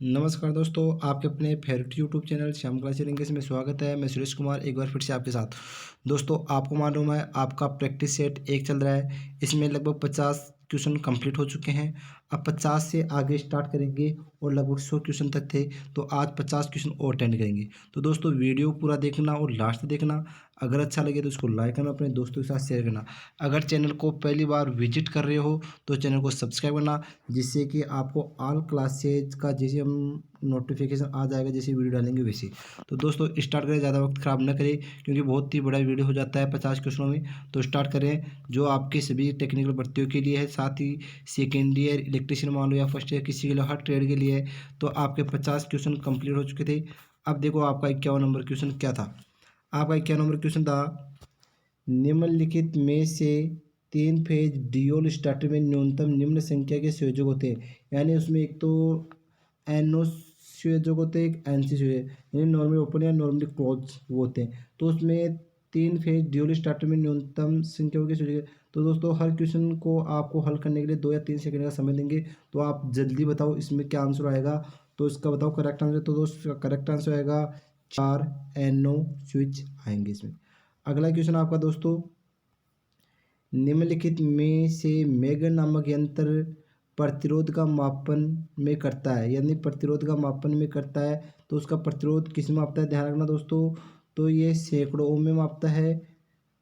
नमस्कार दोस्तों, आपके अपने favourite YouTube channel Shyam class English में स्वागत है। मैं सुरेश कुमार एक बार फिर से आपके साथ। दोस्तों, आपको मालूम है आपका प्रैक्टिस सेट 1 चल रहा है। इसमें लगभग 50 क्वेश्चन कंप्लीट हो चुके हैं। अब 50 से आगे स्टार्ट करेंगे और लगभग 100 क्वेश्चन तक थे, तो आज 50 क्वेश्चन और अटेंड करेंगे। तो दोस्तों, वीडियो पूरा देखना और लास्ट तक देखना। अगर अच्छा लगे तो उसको लाइक करना, अपने दोस्तों के साथ शेयर करना। अगर चैनल को पहली बार विजिट कर रहे हो तो चैनल को सब्सक्राइब करना, जिससे कि आपको ऑल क्लासेज का जैसे हम नोटिफिकेशन आ जाएगा, जैसे वीडियो डालेंगे वैसे। तो दोस्तों, स्टार्ट करें, ज़्यादा वक्त ख़राब न करें क्योंकि बहुत ही बड़ा वीडियो हो जाता है 50 क्वेश्चनों में। तो स्टार्ट करें, जो आपके सभी टेक्निकल भर्तियों के लिए है, साथ ही सेकेंड ईयर इलेक्ट्रिशियन मान लो या फर्स्ट ईयर किसी के लिए, हर ट्रेड के लिए है। तो आपके 50 क्वेश्चन कंप्लीट हो चुके थे। अब देखो आपका 51 नंबर क्वेश्चन क्या था। आपका 51 नंबर क्वेश्चन था, निम्नलिखित में से 3 फेज डियोल स्टार्टर में न्यूनतम निम्न संख्या के संयोजक होते हैं। यानी उसमें एक तो एनओ संयोजक होते हैं, एक एनसी संयोजक, यानी नॉर्मली ओपन या नॉर्मली क्लोज वो होते हैं। तो उसमें 3 फेज डियोल स्टार्टर में न्यूनतम संख्या के संयोजक। तो दोस्तों, हर क्वेश्चन को आपको हल करने के लिए 2 या 3 सेकंड का समय देंगे। तो आप जल्दी बताओ इसमें क्या आंसर आएगा। तो इसका बताओ करेक्ट आंसर। तो दोस्तों, करेक्ट आंसर आएगा 4 एनओ स्विच आएंगे इसमें। अगला क्वेश्चन आपका दोस्तों, निम्नलिखित में से मेगर नामक यंत्र प्रतिरोध का मापन में करता है, यानी प्रतिरोध का मापन में करता है। तो उसका प्रतिरोध किस में मापता है, ध्यान रखना दोस्तों। तो ये सैकड़ों ओम में मापता है,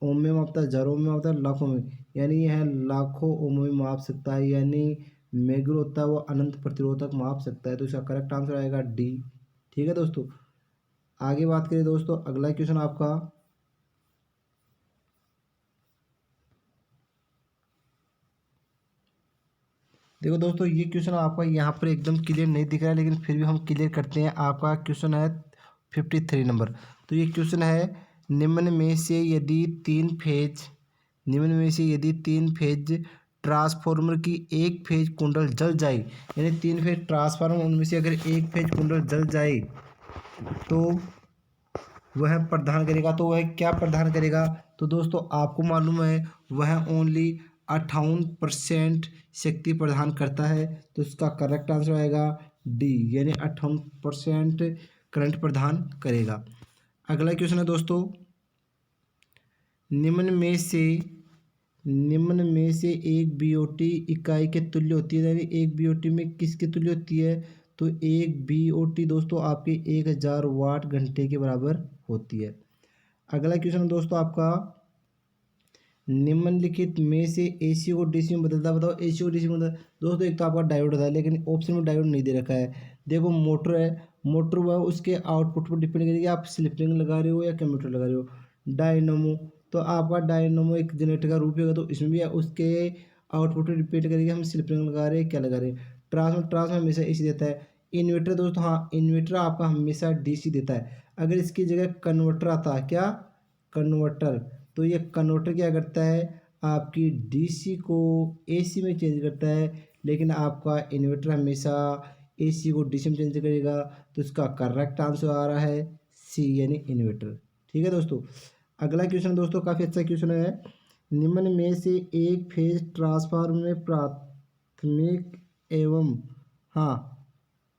ओम में मापता है, हजारों में मापता है, लाखों में, यानी यह लाखों ओम में माप सकता है। यानी मेगर होता है वो अनंत प्रतिरोध तक माप सकता है। तो इसका करेक्ट आंसर आएगा डी। ठीक है दोस्तों, आगे बात करें दोस्तों, अगला क्वेश्चन आपका, देखो दोस्तों, ये क्वेश्चन आपका यहाँ पर एकदम क्लियर नहीं दिख रहा है, लेकिन फिर भी हम क्लियर करते हैं। आपका क्वेश्चन है 53 नंबर। तो ये क्वेश्चन है, निम्न में से यदि तीन फेज ट्रांसफॉर्मर की एक फेज कुंडल जल जाए, यानी 3 फेज ट्रांसफार्मर, उनमें से अगर एक फेज कुंडल जल जाए तो वह प्रदान करेगा। तो वह क्या प्रदान करेगा। तो दोस्तों, आपको मालूम है वह ओनली 58% शक्ति प्रदान करता है। तो इसका करेक्ट आंसर आएगा डी, यानी 58% करंट प्रदान करेगा। अगला क्वेश्चन है दोस्तों, निम्न में से एक बीओटी इकाई के तुल्य होती है, यानी एक बीओटी में किसके तुल्य होती है। तो एक बीओटी दोस्तों आपके 1000 वाट घंटे के बराबर होती है। अगला क्वेश्चन दोस्तों आपका, निम्नलिखित में से एसी को डीसी में बदलता है, बताओ एसी को डीसी में बदलता। दोस्तों, एक तो आपका डायोड होता है, लेकिन ऑप्शन में डायोड नहीं दे रखा है। देखो, मोटर है, मोटर वह उसके आउटपुट पर डिपेंड करेगी, आप स्लिप रिंग लगा रहे हो या कम्यूटेटर लगा रहे हो। डायनमो, तो आपका डायनमो एक जनरेटर का रूप होगा, तो इसमें भी उसके आउटपुट पर डिपेंड करेगी हम स्लिप रिंग लगा रहे हैं क्या लगा रहे हैं। ट्रांसफार्मर हमेशा एसी देता है। इन्वर्टर दोस्तों, हाँ, इन्वर्टर आपका हमेशा डीसी देता है। अगर इसकी जगह कन्वर्टर आता है, क्या कन्वर्टर, तो ये कन्वर्टर क्या करता है, आपकी डीसी को एसी में चेंज करता है। लेकिन आपका इन्वर्टर हमेशा एसी को डीसी में चेंज करेगा। तो इसका करेक्ट आंसर आ रहा है सी, यानी इन्वर्टर। ठीक है दोस्तों, अगला क्वेश्चन दोस्तों काफ़ी अच्छा क्वेश्चन है, निम्न में से एक फेज ट्रांसफार्मर में प्राथमिक एवं, हाँ,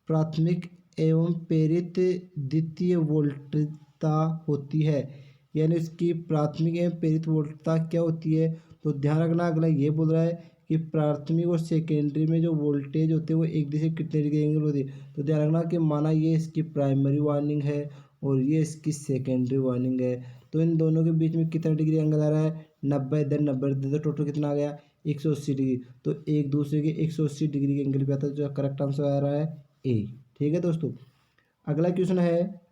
प्राथमिक एवं प्रेरित द्वितीय वोल्टता होती है, यानी उसकी प्राथमिक एवं प्रेरित वोल्टता क्या होती है। तो ध्यान रखना, अगला ये बोल रहा है कि प्राथमिक और सेकेंडरी में जो वोल्टेज होते हैं वो एक दूसरे कितने डिग्री एंगल होती है। तो ध्यान रखना कि माना ये इसकी प्राइमरी वार्निंग है और ये इसकी सेकेंडरी वार्निंग है, तो इन दोनों के बीच में कितना डिग्री एंगल आ रहा है, 90 इधर 90 इधर, तो टोटल कितना आ गया 180 डिग्री। तो एक दूसरे के 180 डिग्री के एंगल पे आता है, जो करेक्ट आंसर आ रहा है ए। ठीक है दोस्तों, अगला क्वेश्चन है,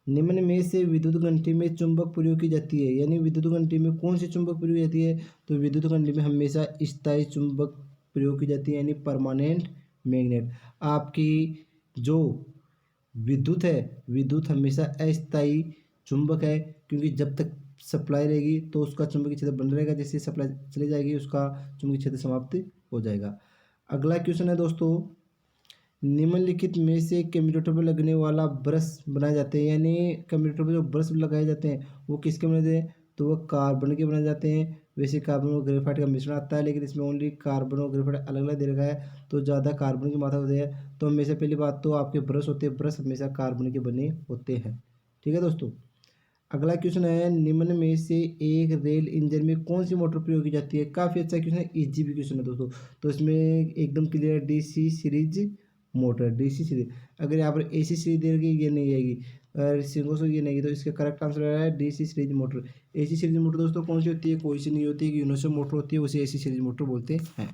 निम्न में से विद्युत घंटी में चुंबक प्रयोग की जाती है, यानी विद्युत घंटी में कौन सी चुंबक प्रयोग की जाती है। तो विद्युत घंटी में हमेशा स्थायी चुंबक प्रयोग की जाती है, यानी परमानेंट मैग्नेट। आपकी जो विद्युत है, विद्युत हमेशा अस्थायी चुंबक है, क्योंकि जब तक सप्लाई रहेगी तो उसका चुंबकीय क्षेत्र बना रहेगा, जैसे सप्लाई चली जाएगी उसका चुंबकीय क्षेत्र समाप्त हो जाएगा। अगला क्वेश्चन है दोस्तों, निम्नलिखित में से कम्यूटेटर पर लगने वाला ब्रश बनाए जाते हैं, यानी कम्यूटेटर पर जो ब्रश लगाए जाते हैं वो किसके बने जाते हैं। तो वो कार्बन के बनाए जाते हैं। वैसे कार्बन और ग्रेफाइट का मिश्रण आता है, लेकिन इसमें ओनली कार्बन और ग्रेफाइट अलग अलग दे रखा है, तो ज़्यादा कार्बन की मात्रा होती है। तो हमेशा पहली बात तो आपके ब्रश होते हैं, ब्रश हमेशा कार्बन के बने होते हैं। ठीक है दोस्तों। अगला क्वेश्चन है, निम्न में से एक रेल इंजन में कौन सी मोटर प्रयोग की जाती है। काफ़ी अच्छा क्वेश्चन है, इजी भी क्वेश्चन है दोस्तों। तो इसमें एकदम clear DC series motor, DC series. अगर यहाँ पर एसी सीरीज देगी ये नहीं आएगी, सिंगल से ये नहीं आएगी, तो इसका करेक्ट आंसर है DC series motor. AC series motor दोस्तों कौन सी होती है, कोई सी नहीं होती है, यूनिवर्सल मोटर होती है, उसे एसी सीरीज मोटर बोलते हैं।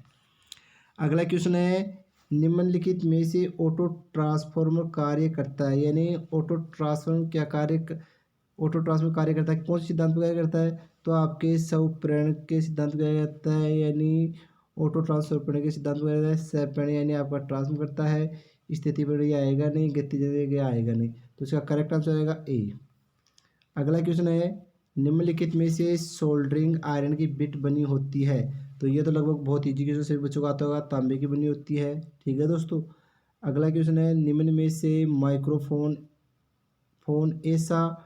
अगला क्वेश्चन है, निम्नलिखित में से ऑटो ट्रांसफॉर्मर कार्य करता है, यानी ऑटो ट्रांसफॉर्मर क्या कार्य, ऑटो ट्रांसफर कार्य करता है, कौन से सिद्धांत पर कार्य करता है, तो आपके स्वप्रेरण के सिद्धांत पर कार्य करता है, यानी ऑटो ट्रांसफर प्रेरण के सिद्धांत पर कार्य करता है। स्वप्रेरण यानी आपका ट्रांसफर करता है, स्थिति पर यह आएगा नहीं, गति यह आएगा नहीं, तो इसका करेक्ट आंसर आएगा ए। अगला क्वेश्चन है, निम्नलिखित में से सोल्डरिंग आयरन की बिट बनी होती है, तो ये तो लगभग बहुत ईजी क्वेश्चन सभी बच्चों को आता होगा, तांबे की बनी होती है। ठीक है दोस्तों। अगला क्वेश्चन है, निम्न में से माइक्रोफोन फोन ऐसा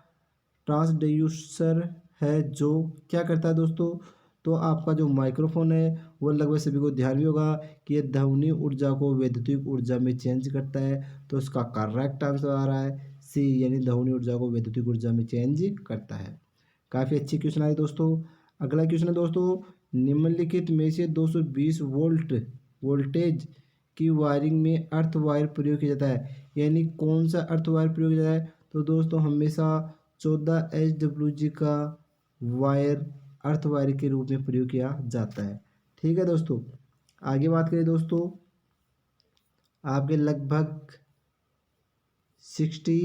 ट्रांसड्यूसर है जो क्या करता है दोस्तों, तो आपका जो माइक्रोफोन है वो लगभग सभी को ध्यान भी होगा कि ये ध्वनि ऊर्जा को वैद्युतिक ऊर्जा में चेंज करता है, तो इसका करेक्ट आंसर आ रहा है सी, यानी ध्वनि ऊर्जा को वैद्युतिक ऊर्जा में चेंज करता है। काफ़ी अच्छी क्वेश्चन आए दोस्तों। अगला क्वेश्चन है दोस्तों, निम्नलिखित में से 220 वोल्ट वोल्टेज की वायरिंग में अर्थ वायर प्रयोग किया जाता है, यानी कौन सा अर्थ वायर प्रयोग किया जाता है, तो दोस्तों हमेशा 14 HWG का वायर अर्थ वायर के रूप में प्रयोग किया जाता है। ठीक है दोस्तों। आगे बात करें दोस्तों, आपके लगभग 60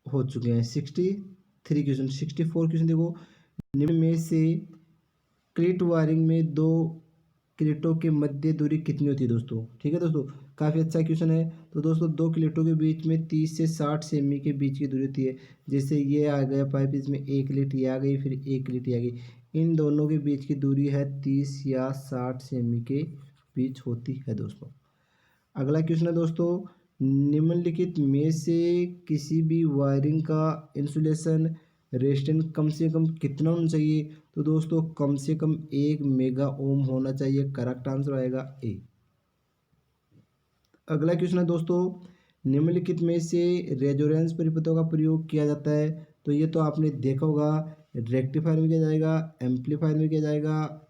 हो चुके हैं, 63 क्वेश्चन, 64 क्वेश्चन देखो। निम्न में से क्लिट वायरिंग में दो क्लिटों के मध्य दूरी कितनी होती है दोस्तों। ठीक है दोस्तों, काफ़ी अच्छा क्वेश्चन है। तो दोस्तों दो क्लिटों के बीच में 30 से 60 सेमी के बीच की दूरी होती है। जैसे ये आ गया पाइप, इसमें एक क्लिट ये आ गई, फिर एक क्लिट ये आ गई, इन दोनों के बीच की दूरी है 30 या 60 सेमी के बीच होती है दोस्तों। अगला क्वेश्चन है दोस्तों, निम्नलिखित में से किसी भी वायरिंग का इंसुलेशन रेजिस्टेंस कम से कम कितना होना चाहिए, तो दोस्तों कम से कम 1 मेगा ओम होना चाहिए, करेक्ट आंसर आएगा ए। अगला क्वेश्चन है दोस्तों, निम्नलिखित में से रेजोनेंस परिपथों का प्रयोग किया जाता है, तो ये तो आपने देखा होगा, रेक्टिफायर में किया जाएगा, एम्पलीफायर में किया जाएगा,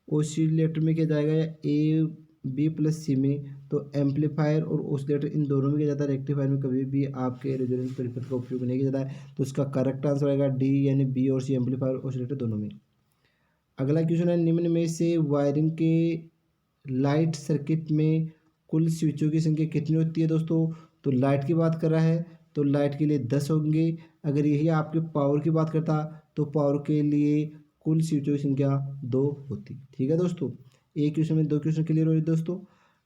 ओसिलेटर में किया जाएगा, या ए बी प्लस सी में। तो एम्पलीफायर और ओसिलेटर इन दोनों में किया जाता है, रेक्टिफायर में कभी भी आपके रेजोनेंस परिपथ का उपयोग नहीं किया जाता है, तो इसका करेक्ट आंसर आएगा डी, यानी बी और सी, एम्पलीफायर ओसिलेटर दोनों में। अगला क्वेश्चन है, निम्न में से वायरिंग के लाइट सर्किट में कुल स्विचों की संख्या कितनी होती है दोस्तों, तो लाइट की बात कर रहा है तो लाइट के लिए 10 होंगे। अगर यही आपके पावर की बात करता तो पावर के लिए कुल स्विचों की संख्या 2 होती। ठीक है दोस्तों, एक क्वेश्चन में 2 क्वेश्चन क्लियर हो रहे दोस्तों।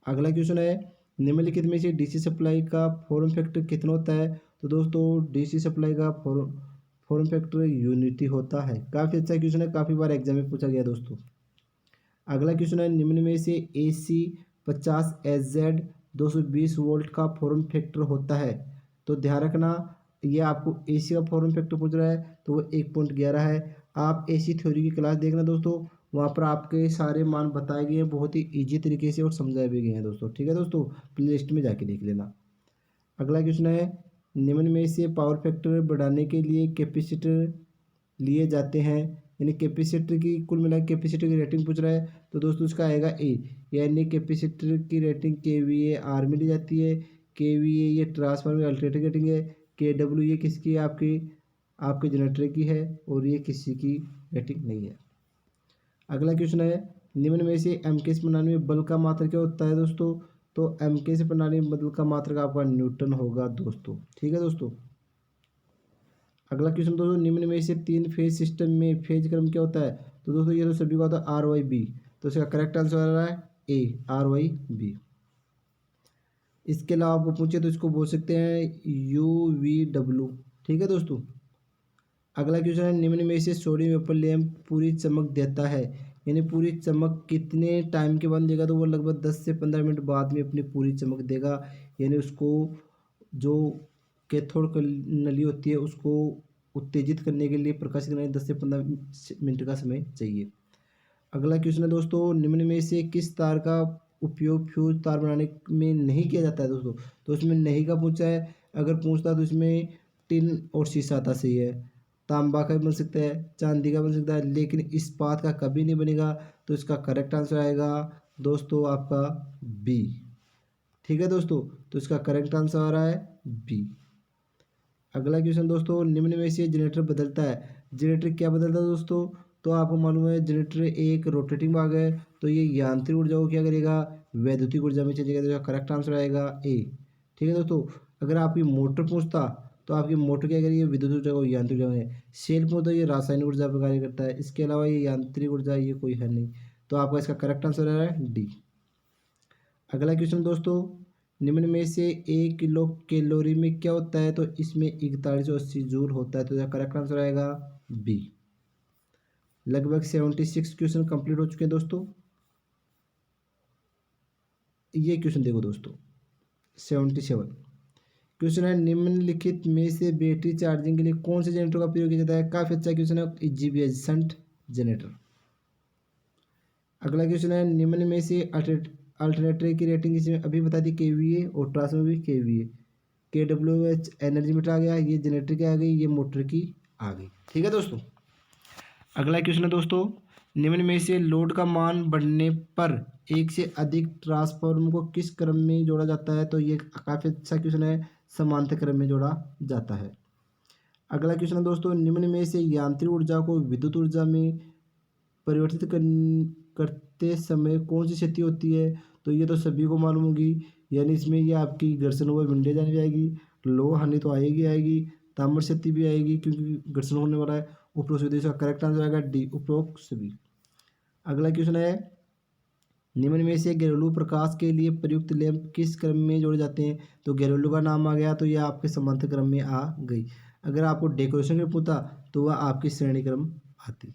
अगला क्वेश्चन है, निम्नलिखित में से डीसी सप्लाई का फॉर्म फैक्टर कितना होता है, तो दोस्तों डीसी सप्लाई का फॉर्म फैक्टर यूनिटी होता है। काफ़ी अच्छा क्वेश्चन है, काफ़ी बार एग्जाम में पूछा गया दोस्तों। अगला क्वेश्चन है, निम्न में से AC 50SZ 220 वोल्ट का फॉर्म फैक्टर होता है, तो ध्यान रखना ये आपको AC का फॉर्म फैक्टर पूछ रहा है, तो वो 1.11 है। आप AC थ्योरी की क्लास देखना दोस्तों, वहाँ पर आपके सारे मान बताए गए हैं बहुत ही ईजी तरीके से और समझाए भी गए हैं दोस्तों। ठीक है दोस्तों, प्ले लिस्ट में जाके देख लेना। अगला क्वेश्चन है, निम्न में से पावर फैक्टर बढ़ाने के लिए कैपेसिटर लिए जाते हैं, यानी कैपेसिटर की कुल मिला कैपेसिटर की रेटिंग पूछ रहा है, तो दोस्तों उसका आएगा ए, यानी कैपेसिटर की रेटिंग kVAr में ली जाती है। kVA ये ट्रांसफार्मर अल्टरनेटर रेटिंग है, kW ये किसकी है, आपके आपके जनरेटर की है, और ये किसी की रेटिंग नहीं है। अगला क्वेश्चन है, निम्न में से एमकेएस प्रणाली में बल का मात्रक क्या होता है दोस्तों, तो एमकेएस प्रणाली में बल का मात्रक आपका न्यूटन होगा दोस्तों। ठीक है दोस्तों। अगला क्वेश्चन दोस्तों, निम्न में से 3 फेज सिस्टम में फेज क्रम क्या होता है, तो दोस्तों ये तो सभी का होता है RYB, तो इसका करेक्ट आंसर आ रहा है ए, RYB। इसके अलावा आपको पूछे तो इसको बोल सकते हैं UVW। ठीक है दोस्तों। अगला क्वेश्चन है, निम्न में से सोडियम वेपर लैंप पूरी चमक देता है, यानी पूरी चमक कितने टाइम के बाद देगा, तो वो लगभग 10 से 15 मिनट बाद में अपनी पूरी चमक देगा, यानी उसको जो कैथोड नली होती है उसको उत्तेजित करने के लिए प्रकाशित करने 10 से 15 मिनट का समय चाहिए। अगला क्वेश्चन है दोस्तों, निम्न में से किस तार का उपयोग फ्यूज तार बनाने में नहीं किया जाता है दोस्तों? तो इसमें नहीं का पूछा है। अगर पूछता तो इसमें टिन और शीशा आता सही है। तांबा का भी बन सकता है, चांदी का बन सकता है, लेकिन इस्पात का कभी नहीं बनेगा। तो इसका करेक्ट आंसर आएगा दोस्तों आपका बी। ठीक है दोस्तों, तो इसका करेक्ट आंसर आ रहा है बी। अगला क्वेश्चन दोस्तों, निम्न में से जनरेटर बदलता है, जनरेटर क्या बदलता है दोस्तों? तो आपको मालूम है जनरेटर एक रोटेटिंग भाग है, तो ये यांत्रिक ऊर्जा को क्या करेगा, वैद्युतिक ऊर्जा में चेंज करेगा। करेक्ट आंसर आएगा ए। ठीक है दोस्तों, अगर आपकी मोटर पूछता तो आपकी मोटर क्या करेगी, विद्युत ऊर्जा को यांत्रिक ऊर्जा में। सेल पूछता ये रासायनिक ऊर्जा पर कार्य करता है, इसके अलावा ये यांत्रिक ऊर्जा ये कोई है नहीं। तो आपका इसका करेक्ट आंसर आ रहा है डी। अगला क्वेश्चन दोस्तों, निम्न में से 1 किलो कैलोरी में क्या होता है? तो इसमें 4180 जूल होता है। तो इसका करेक्ट आंसर आएगा बी। लगभग 76 क्वेश्चन कंप्लीट हो चुके हैं दोस्तों। ये क्वेश्चन देखो दोस्तों, 77 क्वेश्चन है, निम्नलिखित में से बैटरी चार्जिंग के लिए कौन से जनरेटर का प्रयोग किया जाता है? काफी अच्छा क्वेश्चन है, इजीबीएच शंट जनरेटर। अगला क्वेश्चन है, निम्न में से अल्टरनेटर की रेटिंग इसमें अभी बता दी केवीए और ट्रांसफार्मर भी केवीए। केडब्ल्यूएच एनर्जी मीटर आ गया, ये जनरेटर की आ गई, ये मोटर की आ गई। ठीक है दोस्तों, अगला क्वेश्चन है दोस्तों, निम्न में से लोड का मान बढ़ने पर एक से अधिक ट्रांसफार्मर को किस क्रम में जोड़ा जाता है? तो ये काफ़ी अच्छा क्वेश्चन है, समांतर क्रम में जोड़ा जाता है। अगला क्वेश्चन है दोस्तों, निम्न में से यांत्रिक ऊर्जा को विद्युत ऊर्जा में परिवर्तित करते समय कौन सी क्षति होती है? तो ये तो सभी को मालूम होगी, यानी इसमें ये आपकी घर्षण हुआ विंडे जाने जाएगी, लोह हानि तो आएगी आएगी, ताम्र क्षति भी आएगी क्योंकि घर्षण होने वाला है। उपरोक्त सभी, इसका करेक्ट आंसर आएगा डी, उपरोक्त सभी। अगला क्वेश्चन है, निम्न में से घरेलू प्रकाश के लिए प्रयुक्त लैंप किस क्रम में जोड़े जाते हैं? तो घरेलू का नाम आ गया, तो यह आपके समांतर क्रम में आ गई। अगर आपको डेकोरेशन में पूछा तो वह आपकी श्रेणी क्रम आती।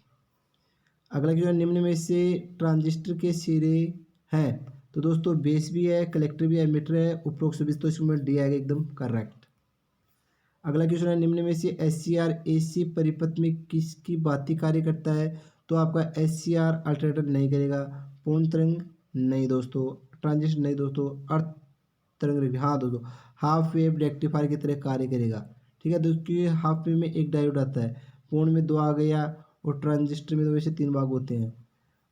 अगला क्वेश्चन, निम्न में से ट्रांजिस्टर के सिरे हैं? तो दोस्तों बेस भी है, कलेक्टर भी है, एमिटर है, उपरोक्त सभी। तो इसमें डी आएगा एकदम करेक्ट। अगला क्वेश्चन है, निम्न में से SCR AC परिपथ में किसकी भांति कार्य करता है? तो आपका SCR अल्टरनेटर नहीं करेगा, पूर्ण तरंग नहीं दोस्तों, ट्रांजिस्टर नहीं दोस्तों, अर्थ तरंग हाँ दोस्तों, हाफ वेव रेक्टिफायर की तरह कार्य करेगा। ठीक है दोस्तों, हाफ वेव में एक डायोड आता है, पूर्ण में 2 आ गया, और ट्रांजिस्टर में तो वैसे 3 भाग होते हैं।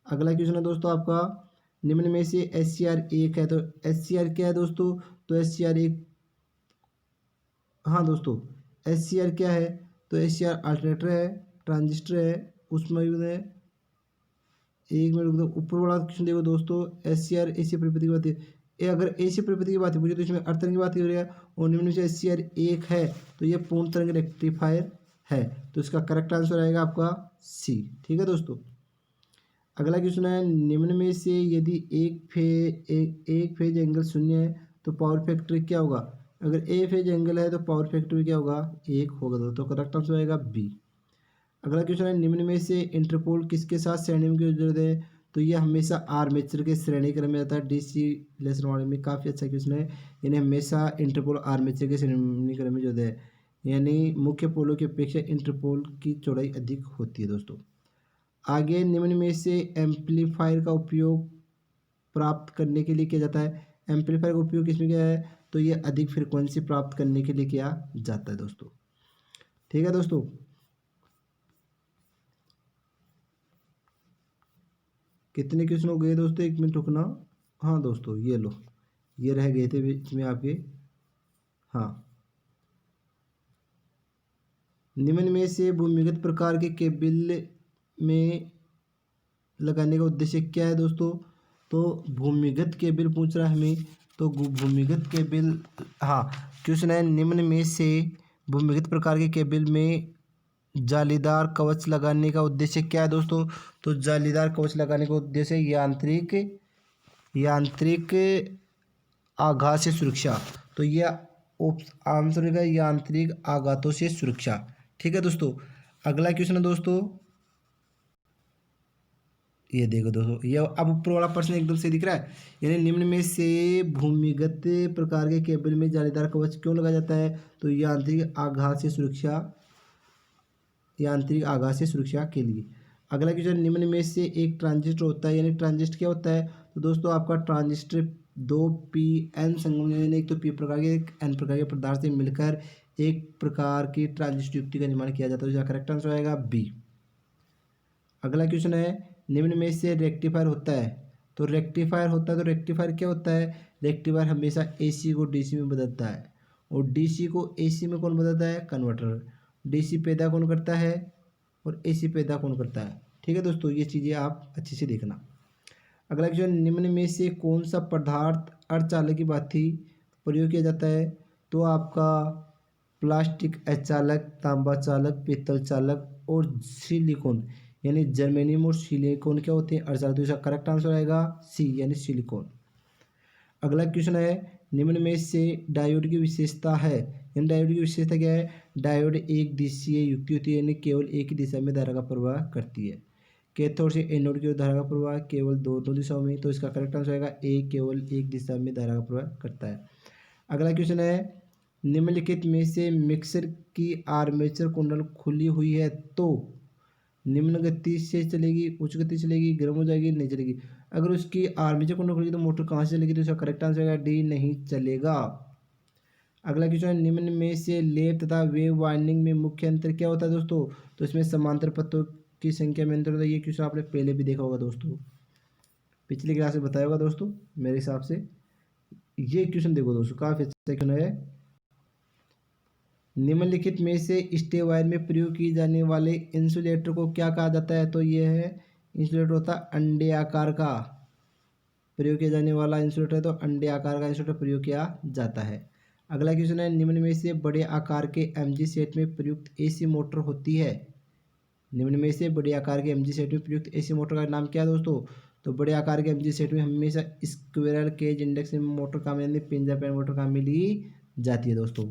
अगला क्वेश्चन है दोस्तों आपका, निम्न में से SCR एक है, तो SCR क्या है दोस्तों? तो SCR एक, हाँ दोस्तों, SCR क्या है? तो SCR अल्टरनेटर है, ट्रांजिस्टर है, उसमें है। एक मिनट, ऊपर वाला क्वेश्चन देखो दोस्तों, SCR AC परिपथ की बात है। अगर AC परिपथ की बात पूछे तो इसमें अर्थ तरंग की बात हो रही है, और निम्न में से SCR एक है, तो ये पूर्ण तरंग रेक्टिफायर है। तो इसका करेक्ट आंसर आएगा आपका सी। ठीक है दोस्तों, अगला क्वेश्चन है, निम्न में से यदि एक फेज एंगल 0 है तो पावर फैक्टर क्या होगा? अगर ए फेज एंगल है तो पावर फैक्टर भी क्या होगा? 1 होगा दोस्तों। करेक्ट आंसर आएगा बी। अगला क्वेश्चन है, निम्न में से इंटरपोल किसके साथ श्रेणी में जरूरत है? तो ये हमेशा आर्मेचर के श्रेणी क्रम में आता है। DC लेसन वाले में काफ़ी अच्छा क्वेश्चन है, यानी हमेशा इंटरपोल आर्मेचर के श्रेणी क्रम में जरूरत है, यानी मुख्य पोलों की अपेक्षा इंटरपोल की चौड़ाई अधिक होती है दोस्तों। आगे, निम्न में से एम्पलीफायर का उपयोग प्राप्त करने के लिए किया जाता है? एम्पलीफायर का उपयोग किसमें किया है? तो ये अधिक फ्रिक्वेंसी प्राप्त करने के लिए किया जाता है दोस्तों। ठीक है दोस्तों, कितने क्वेश्चन हो गए दोस्तों? 1 मिनट रुकना। हाँ दोस्तों, ये लो, ये रह गए थे बीच में आपके। हाँ, निम्न में से भूमिगत प्रकार के केबल में लगाने का उद्देश्य क्या है दोस्तों? तो भूमिगत केबल पूछ रहा है हमें, तो भूमिगत केबल, हाँ क्वेश्चन है, निम्न में से भूमिगत प्रकार के केबल में जालीदार कवच लगाने का उद्देश्य क्या है दोस्तों? तो जालीदार कवच लगाने का उद्देश्य यांत्रिक आघात से सुरक्षा। तो यह आंसर होगा यांत्रिक आघातों से सुरक्षा। ठीक है दोस्तों, अगला क्वेश्चन है दोस्तों, ये देखो दोस्तों, ये अब ऊपर वाला प्रश्न एकदम से दिख रहा है, यानी निम्न में से भूमिगत प्रकार के केबल में जालीदार कवच क्यों लगाया जाता है? तो यांत्रिक आघात से सुरक्षा यांत्रिक आघात से सुरक्षा के लिए। अगला क्वेश्चन, निम्न में से एक ट्रांजिस्टर होता है, यानी ट्रांजिस्टर क्या होता है? तो दोस्तों आपका ट्रांजिस्टर दो पी एन संगम, यानी एक तो पी प्रकार के एक एन प्रकार के पदार्थ से मिलकर एक प्रकार की ट्रांजिस्टर युक्ति का निर्माण किया जाता है। इसका करेक्ट आंसर आएगा बी। अगला क्वेश्चन है, निम्न में से रेक्टिफायर होता है, तो रेक्टिफायर होता है, तो रेक्टिफायर क्या होता है? रेक्टिफायर हमेशा एसी को डीसी में बदलता है, और डीसी को एसी में कौन बदलता है? कन्वर्टर। डीसी पैदा कौन करता है और एसी पैदा कौन करता है? ठीक है दोस्तों, ये चीज़ें आप अच्छे से देखना। अगला क्वेश्चन, निम्न में से कौन सा पदार्थ अर्धचालक की भांति प्रयोग किया जाता है? तो आपका प्लास्टिक अचालक, तांबा चालक, पीतल चालक और सिलिकॉन, यानी जर्मेनियम और सिलिकॉन क्या होते हैं? अर्धचालक। तो इसका करेक्ट आंसर आएगा सी, यानी सिलिकॉन। अगला क्वेश्चन है, निम्न में से डायोड की विशेषता है, यानी डायोड की विशेषता क्या है? डायोड एक दिशीय युक्ति होती है, यानी केवल एक ही दिशा में धारा का प्रवाह करती है। कैथोड से एनोड की ओर धारा का प्रवाह केवल दोनों दिशाओं में, तो इसका करेक्ट आंसर आएगा ए, केवल एक दिशा में धारा का प्रवाह करता है। अगला क्वेश्चन है, निम्नलिखित में से मिक्सर की आर्मेचर कुंडल खुली हुई है तो निम्न गति से चलेगी, उच्च गति चलेगी, गर्म हो जाएगी, नहीं चलेगी। अगर उसकी आर्मेचर कुंडल खुलेगी तो मोटर कहाँ से चलेगी? तो इसका करेक्ट आंसर आएगा डी, नहीं चलेगा। अगला क्वेश्चन है, निम्न में से लेप तथा वेव वाइंडिंग में मुख्य अंतर क्या होता है दोस्तों? तो इसमें समांतर पथों की संख्या में अंतर होता है। ये क्वेश्चन आपने पहले भी देखा होगा दोस्तों, पिछली क्लास में बताया होगा दोस्तों मेरे हिसाब से। ये क्वेश्चन देखो दोस्तों, काफी अच्छा क्वेश्चन है। निम्नलिखित में से स्टे वायर में प्रयोग किए जाने वाले इंसुलेटर को क्या कहा जाता है? तो ये है इंसुलेटर होता है अंडे आकार का प्रयोग किया जाने वाला इंसुलेटर है, तो अंडे आकार का इंसुलेटर प्रयोग किया जाता है। अगला क्वेश्चन है, निम्न में से बड़े आकार के एमजी सेट में प्रयुक्त एसी मोटर होती है। निम्न में से बड़े आकार के एमजी सेट में प्रयुक्त एसी मोटर का नाम क्या है दोस्तों? तो बड़े आकार के एमजी सेट में हमेशा स्क्विरल केज इंडक्शन मोटर काम, यानी पिंजरा पैन मोटर काम मिली जाती है दोस्तों।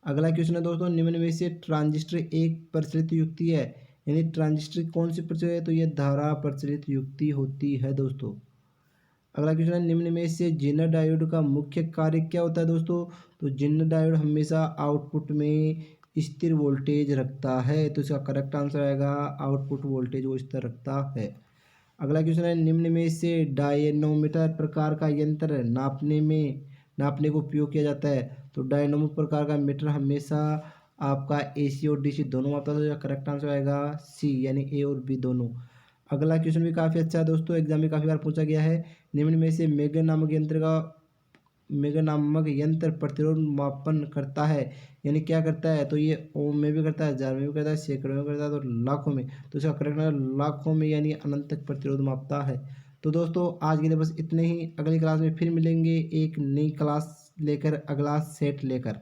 अगला क्वेश्चन है दोस्तों, निम्न में से ट्रांजिस्टर एक प्रचलित युक्ति है, यानी ट्रांजिस्टर कौन सी प्रचलित है? तो यह धारा प्रचलित युक्ति होती है दोस्तों। अगला क्वेश्चन है, निम्न में से जेनर डायोड का मुख्य कार्य क्या होता है दोस्तों? तो जेनर डायोड हमेशा आउटपुट में स्थिर वोल्टेज रखता है, तो इसका करेक्ट आंसर आएगा आउटपुट वोल्टेज वो स्थिर रखता है। अगला क्वेश्चन है, निम्न में से डायनोमीटर प्रकार का यंत्र नापने को उपयोग किया जाता है, तो डायनोमीटर प्रकार का मीटर हमेशा आपका एसी और डीसी दोनों मापता है, तो इसका करेक्ट आंसर आएगा सी, यानी ए और बी दोनों। अगला क्वेश्चन भी काफ़ी अच्छा है दोस्तों, एग्जाम में काफ़ी बार पूछा गया है। निम्न में से मेगा नामक यंत्र प्रतिरोध मापन करता है, यानी क्या करता है? तो ये ओम में भी करता है, हजार में भी करता है, सैकड़ों में करता है, तो लाखों में। तो इसका करेक्ट आंसर लाखों में, यानी अनंत तक प्रतिरोध मापता है। तो दोस्तों आज के लिए बस इतने ही। अगली क्लास में फिर मिलेंगे एक नई क्लास लेकर, अगला सेट लेकर।